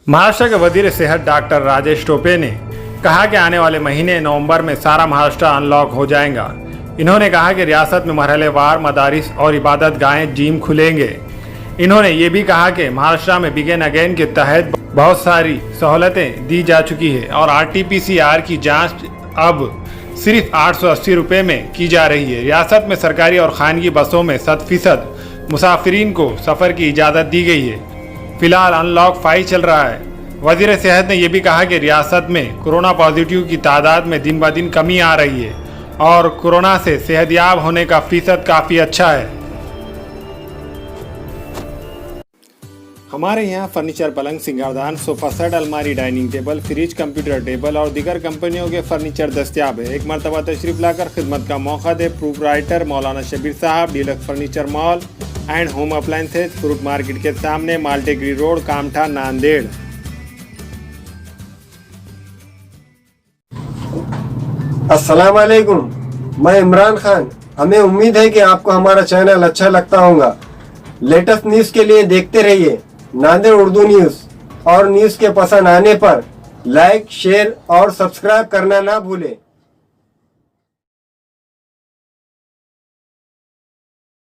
महाराष्ट्र के वजीर सेहत डॉक्टर राजेश टोपे ने कहा कि आने वाले महीने नवंबर में सारा महाराष्ट्र अनलॉक हो जाएगा। इन्होंने कहा कि रियासत में मरहलेवार मदारिस और इबादत गाहें जिम खुलेंगे। इन्होंने ये भी कहा कि महाराष्ट्र में बिगिन अगेन के तहत बहुत सारी सहूलतें दी जा चुकी है और RT-PCR की जांच अब सिर्फ 880 रुपये में की जा रही है। रियासत में सरकारी और खानगी बसों में 100% मुसाफिरीन को सफ़र की इजाज़त दी गई है। फिलहाल अनलॉक 5 चल रहा है। वजीर सेहत ने यह भी कहा कि रियासत में कोरोना पॉजिटिव की तादाद में दिन ब दिन कमी आ रही है और कोरोना से सेहतयाब होने का फीसद काफ़ी अच्छा है। हमारे यहाँ फर्नीचर, पलंग, सिंगारदान, सोफा सेट, अलमारी, dining table, fridge, computer table और दीगर कंपनियों के फर्नीचर दस्तियाब है। एक मरतबा तशरीफ लाकर खिदमत का मौका दे। प्रोप्राइटर मौलाना शबीर साहब, deluxe furniture mall and home appliances, fruit market के सामने, माल्टेगरी रोड, कामठा, नांदेड़। अस्सलाम वालेकुम, मैं इमरान खान। हमें उम्मीद है कि आपको हमारा चैनल अच्छा लगता होगा। लेटेस्ट न्यूज़ के लिए देखते रहिए नांदेड़ उर्दू न्यूज़ और न्यूज़ के पसंद आने पर लाइक, शेयर और सब्सक्राइब करना ना भूलें।